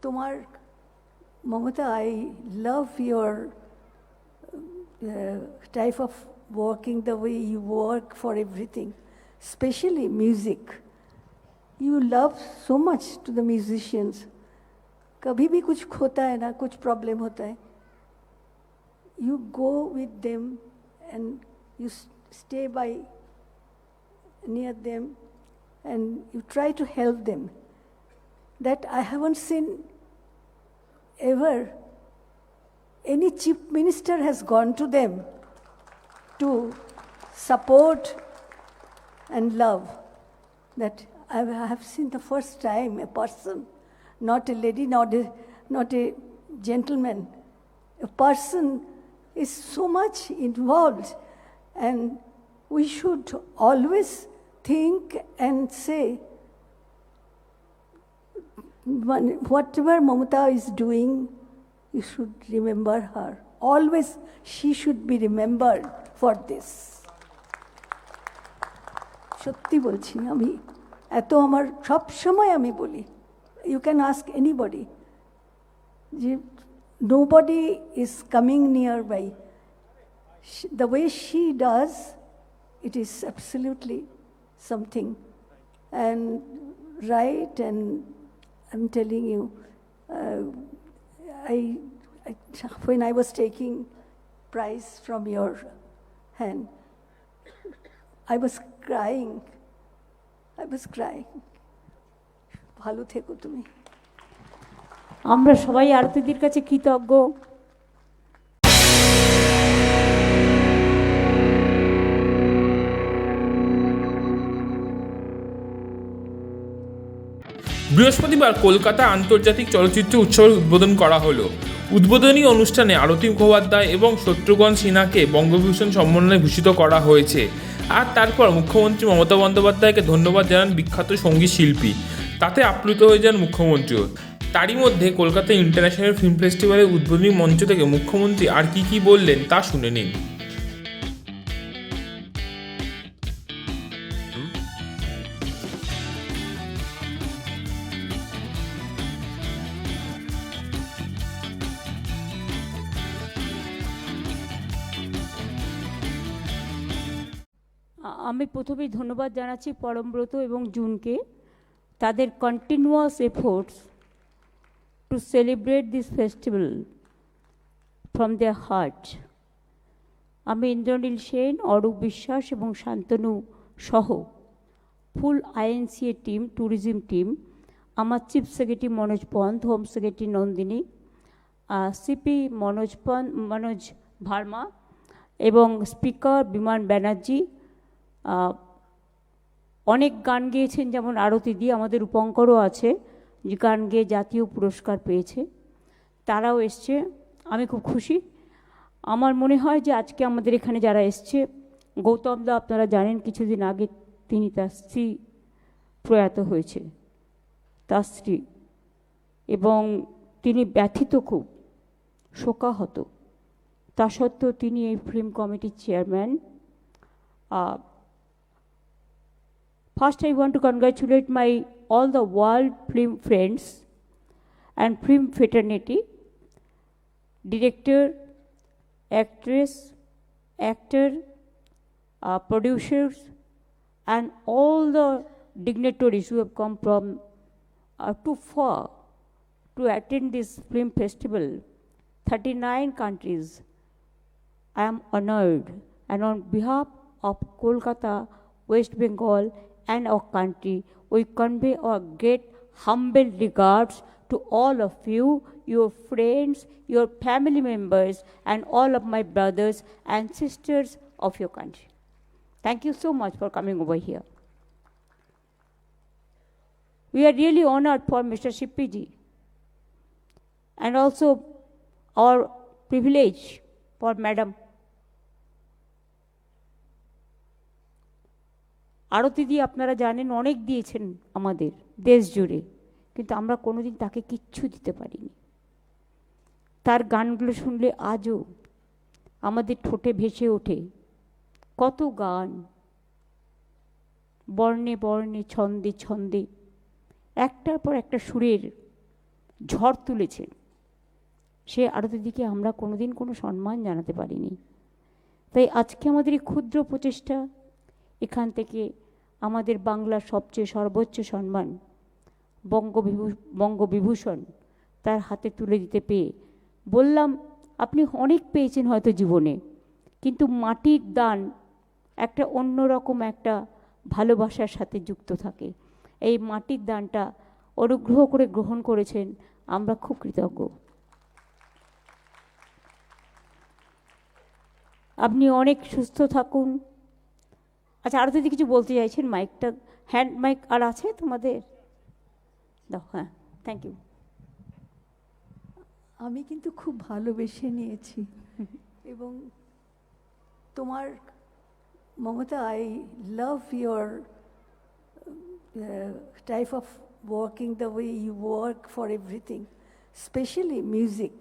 তোমার Mamata, I love your type of working, the way you work for everything, especially music. You love so much to the musicians. कभी भी कुछ होता है ना, कुछ प्रॉब्लम होता है, you go with them and you stay by near them and you try to help them. That I haven't seen ever any chief minister has gone to them to support and love. That I have seen the first time a person, not a lady, not a gentleman, a person is so much involved, and we should always think and say, whatever Mamata is doing, you should remember her. Always she should be remembered for this. সত্যি বলছি, আমি এত আমার সব সময় আমি বলি, you can ask anybody, যে nobody is coming nearby. The way she does, it is absolutely something. And right, and I'm telling you, when I was taking prize from your hand, I was crying. ভালো থেকো তুমি। আমরা সবাই আরতিদির কাছে কৃতজ্ঞ। বৃহস্পতিবার কলকাতা আন্তর্জাতিক চলচ্চিত্র উৎসবের উদ্বোধন করা হলো। উদ্বোধনী অনুষ্ঠানে আরতি মুখোপাধ্যায় এবং শত্রুঘ্ন সিনহাকে বঙ্গভূষণ সম্মাননায় ভূষিত করা হয়েছে। আর তারপর মুখ্যমন্ত্রী মমতা বন্দ্যোপাধ্যায়কে ধন্যবাদ জানান বিখ্যাত সঙ্গীত শিল্পী। তাতে আপ্লুত হয়ে যান মুখ্যমন্ত্রীও। তারই মধ্যে কলকাতা ইন্টারন্যাশনাল ফিল্ম ফেস্টিভ্যালের উদ্বোধনী মঞ্চ থেকে মুখ্যমন্ত্রী আর কি বললেন তা শুনে নিন। আমি প্রথমেই ধন্যবাদ জানাচ্ছি পরমব্রত এবং জুনকে, তাদের continuous efforts to celebrate this festival from their heart. আমি ইন্দ্রনীল সেন, অরূপ বিশ্বাস এবং শান্তনু সহ full INCA team, tourism team, আমার chief secretary Manoj Pant, home secretary Nandini, CP Manoj Verma এবং স্পিকার বিমান ব্যানার্জি। অনেক গান গেয়েছেন, যেমন আরতিদি, আমাদের রূপঙ্করও আছে যে গান গেয়ে জাতীয় পুরস্কার পেয়েছে, তারাও এসছে। আমি খুব খুশি। আমার মনে হয় যে আজকে আমাদের এখানে যারা এসছে, গৌতম দা আপনারা জানেন কিছুদিন আগে তিনি তার স্ত্রী প্রয়াত হয়েছে, তার স্ত্রী, এবং তিনি ব্যথিত, খুব শোকাহত। তা সত্ত্বেও তিনি এই ফিল্ম কমিটির chairman. First, I want to congratulate all the world film friends and film fraternity, director, actress, actor, producers, and all the dignitaries who have come from too far to attend this film festival. 39 countries. I am honored, and on behalf of Kolkata, West Bengal, and our country, we convey our great humble regards to all of you, your friends, your family members, and all of my brothers and sisters of your country. Thank you so much for coming over here. We are really honored for Mr. Shippiji, and also our privilege for Madam আরতিদি। আপনারা জানেন অনেক দিয়েছেন আমাদের দেশ জুড়ে, কিন্তু আমরা কোনোদিন তাকে কিচ্ছু দিতে পারিনি। তার গানগুলো শুনলে আজও আমাদের ঠোঁটে ভেসে ওঠে কত গান, বর্ণে বর্ণে, ছন্দে ছন্দে, একটার পর একটা সুরের ঝড় তুলেছেন, সে আরতি দিদিকে আমরা কোনোদিন কোনো সম্মান জানাতে পারিনি। তাই আজকে আমাদের এই ক্ষুদ্র প্রচেষ্টা, এখান থেকে আমাদের বাংলার সবচেয়ে সর্বোচ্চ সম্মান বঙ্গবিভূষণ তার হাতে তুলে দিতে পেয়ে বললাম, আপনি অনেক পেয়েছেন হয়তো জীবনে, কিন্তু মাটির দান একটা অন্যরকম একটা ভালোবাসার সাথে যুক্ত থাকে। এই মাটির দানটা অনুগ্রহ করে গ্রহণ করেছেন, আমরা খুব কৃতজ্ঞ। আপনি অনেক সুস্থ থাকুন। আচ্ছা, আরও যদি কিছু বলতে চাইছেন, মাইকটা, হ্যান্ড মাইক আর আছে তোমাদের? দাও। হ্যাঁ, থ্যাংক ইউ। আমি কিন্তু খুব ভালোবেসে নিয়েছি এবং তোমার, Mamata, I love your type of working, the way you work for everything, especially music.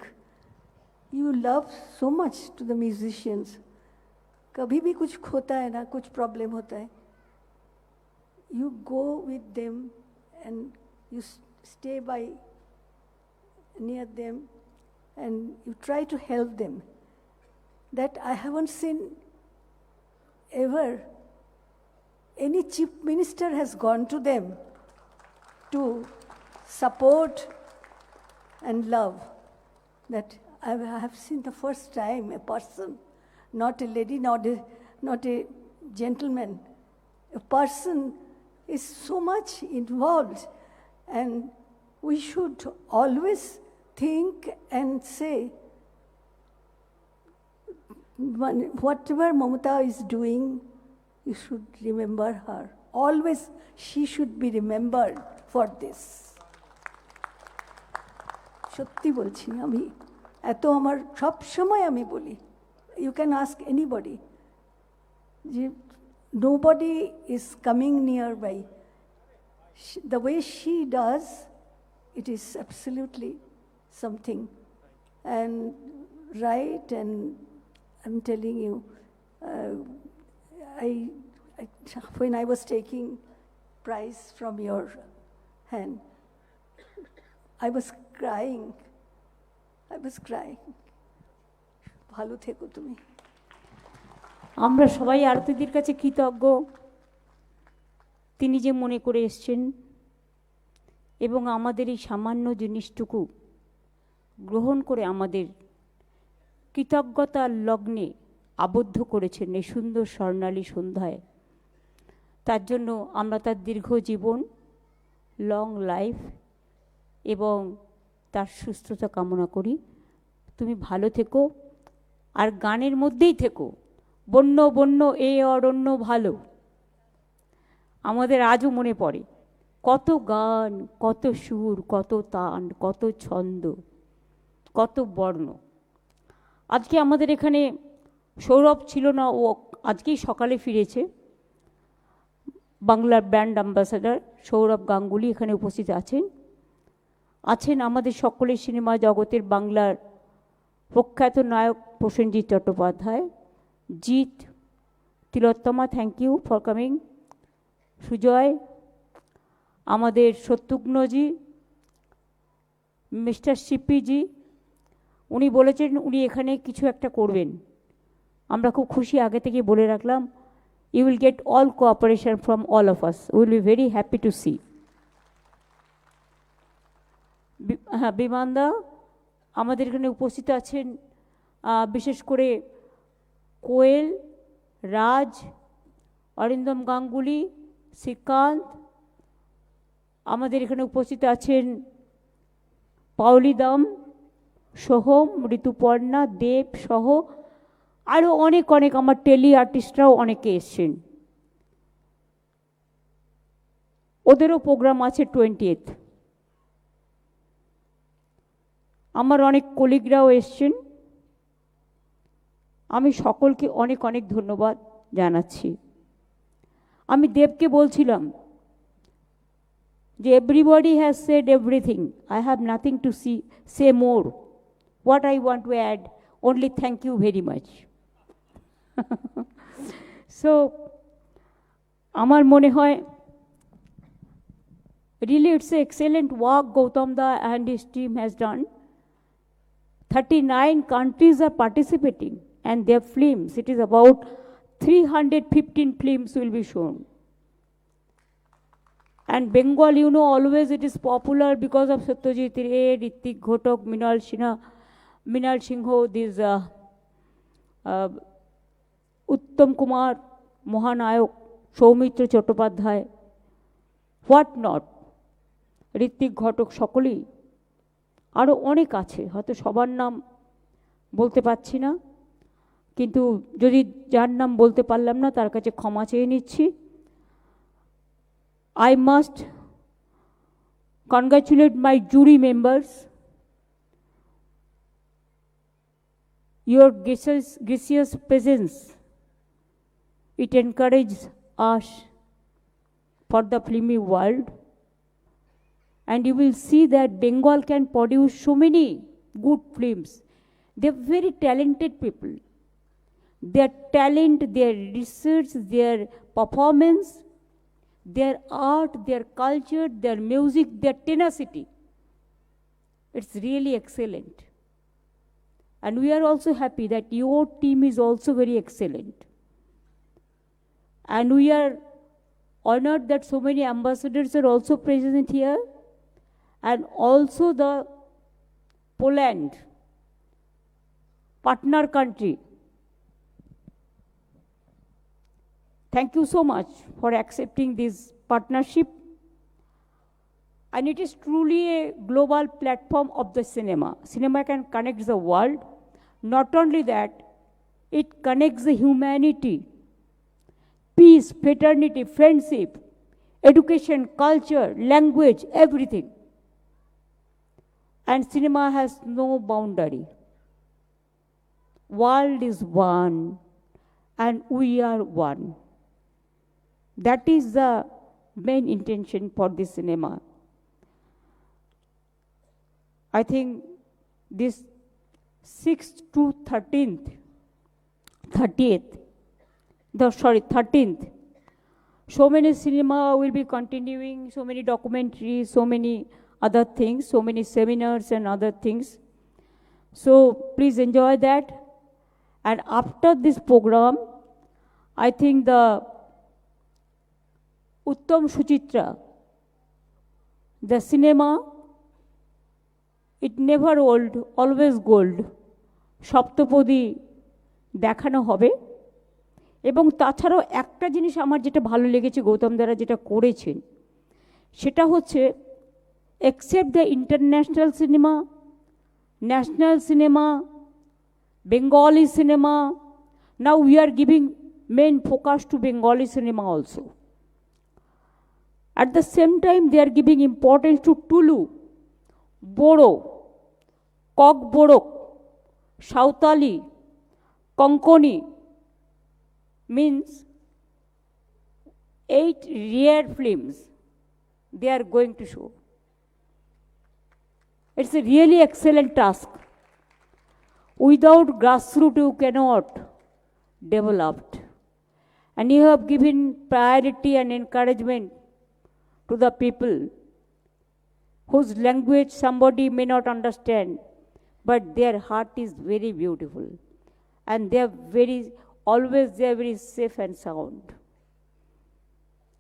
You love so much to the musicians. कभी भी कुछ होता है ना, कुछ प्रॉब्लम होता है, you go with them and you stay by near them and you try to help them. That I haven't seen ever any chief minister has gone to them to support and love. That I have seen the first time a person, not a lady, not a gentleman, a person is so much involved, and we should always think and say, whatever Mamata is doing, you should remember her. Always she should be remembered for this. সত্যি বলছি, আমি এত আমার সব সময় আমি বলি, you can ask anybody, যে nobody is coming nearby. The way she does, it is absolutely something. And right, and I'm telling you, when I was taking prize from your hand, I was crying. ভালো থেকো তুমি। আমরা সবাই আরতিদির কাছে কৃতজ্ঞ, তিনি যে মনে করে এসছেন এবং আমাদের এই সামান্য জিনিসটুকু গ্রহণ করে আমাদের কৃতজ্ঞতার লগ্নে আবদ্ধ করেছেন এই সুন্দর স্বর্ণালী সন্ধ্যায়। তার জন্য আমরা তার দীর্ঘ জীবন, লং লাইফ এবং তার সুস্থতা কামনা করি। তুমি ভালো থেকো, আর গানের মধ্যেই থেকো। বন্য বন্য এ অরণ্য ভালো, আমাদের আজও মনে পড়ে কত গান, কত সুর, কত তান, কত ছন্দ, কত বর্ণ। আজকে আমাদের এখানে সৌরভ ছিল না, ও আজকেই সকালে ফিরেছে। বাংলার ব্র্যান্ড অ্যাম্বাসাডার সৌরভ গাঙ্গুলি এখানে উপস্থিত আছেন আমাদের সকলের সিনেমা জগতের বাংলার প্রখ্যাত নায়ক Prosenjit Chattopadhyay, Jeet, Tillotama, thank you for coming, Sujoy, আমাদের শত্রুঘ্নজি, মিস্টার সিপিজি, উনি বলেছেন উনি এখানে কিছু একটা করবেন। আমরা খুব খুশি, আগে থেকে বলে রাখলাম, you will get all cooperation from all of us, will be very happy to see. হ্যাঁ, বিমানদা আমাদের এখানে উপস্থিত আছেন, বিশেষ করে কোয়েল, রাজ, অরিন্দম গাঙ্গুলি, শ্রীকান্ত, আমাদের এখানে উপস্থিত আছেন পাওলিদাম, সোহম, ঋতুপর্ণা, দেব সহ আরও অনেক অনেক আমার টেলি আর্টিস্টরাও অনেকে এসছেন। ওদেরও প্রোগ্রাম আছে 20th। আমার অনেক কলিগরাও এসছেন। আমি সকলকে অনেক অনেক ধন্যবাদ জানাচ্ছি। আমি দেবকে বলছিলাম যে everybody has said everything, I have nothing to say more, what I want to add only thank you very much. So আমার মনে হয় Really, it's excellent work Gautam Da and his team has done. 39 countries are participating and their films, it is about 315 films will be shown. And Bengal, you know, always it is popular because of Satyajit Ray, Ritwik Ghotak, Minal Singh, this Uttam Kumar, Mohanayok, Soumitra Chattopadhyay, what not, Ritwik Ghatak সকলেই, আরও অনেক আছে, হয়তো সবার নাম বলতে পারছি না, কিন্তু যদি যার নাম বলতে পারলাম না তার কাছে ক্ষমা চেয়ে নিচ্ছি। I must congratulate my jury members. Your gracious presence, it encourages us for the filmy world. And you will see that Bengal can produce so many good films. They're very talented people. Their talent, their research, their performance, their art, their culture, their music, their tenacity. It's really excellent. And we are also happy that your team is also very excellent. And we are honored that so many ambassadors are also present here. And also the Poland, partner country. Thank you so much for accepting this partnership. And it is truly a global platform of the cinema. Cinema can connect the world. Not only that, it connects the humanity, peace, fraternity, friendship, education, culture, language, everything. And cinema has no boundary. World is one, and we are one. That is the main intention for this cinema. I think this 6th to 13th, 13th, so many cinema will be continuing, so many documentaries, so many other things, so many seminars and other things. So please enjoy that. And after this program, I think the Uttam Suchitra, the cinema, it never old, always gold, Saptapadi দেখানো হবে। এবং তাছাড়াও একটা জিনিস আমার যেটা ভালো লেগেছে গৌতম দারা যেটা করেছেন, সেটা হচ্ছে except the international cinema, national cinema, Bengali cinema, now we are giving main focus to Bengali cinema also. At the same time, they are giving importance to Tulu, Bodo, Kokborok, Sautali, Konkoni, means 8 rare films they are going to show. It's a really excellent task. Without grassroots, you cannot develop. And you have given priority and encouragement to the people whose language somebody may not understand, but their heart is very beautiful. And they are very safe and sound.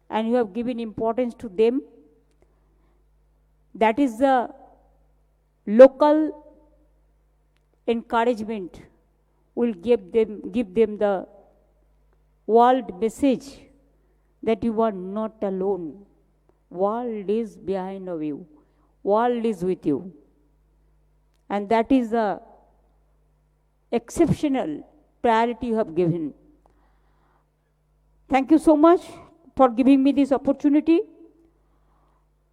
And you have given importance to them. That is the local encouragement will give them the world message that you are not alone. World is behind of you. World is with you. And that is the exceptional priority you have given. Thank you so much for giving me this opportunity.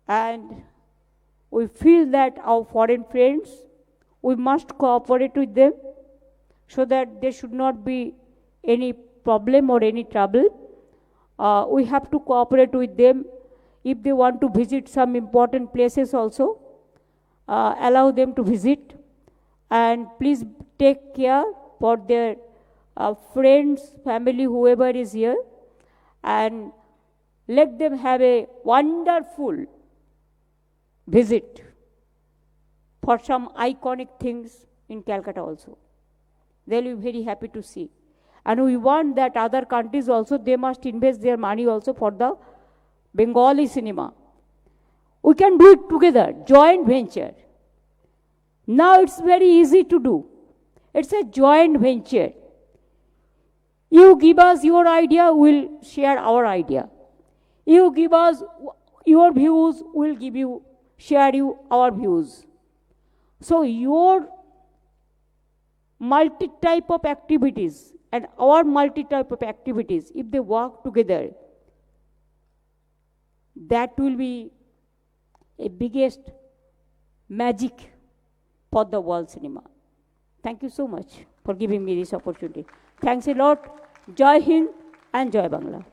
And we feel that our foreign friends, we must cooperate with them so that there should not be any problem or any trouble. We have to cooperate with them. If they want to visit some important places also, allow them to visit. And please take care for their friends, family, whoever is here. And let them have a wonderful visit for some iconic things in Calcutta also. They'll be very happy to see. And we want that other countries also, they must invest their money also for the Bengali cinema. We can do it together, joint venture. Now it's very easy to do. It's a joint venture. You give us your idea, we'll share our idea. You give us your views, we'll share you our views. So your multi-type of activities and our multi-type of activities, if they work together, that will be a biggest magic for the world cinema. Thank you so much for giving me this opportunity. Thanks a lot. Jai Hind and Jai Bangla.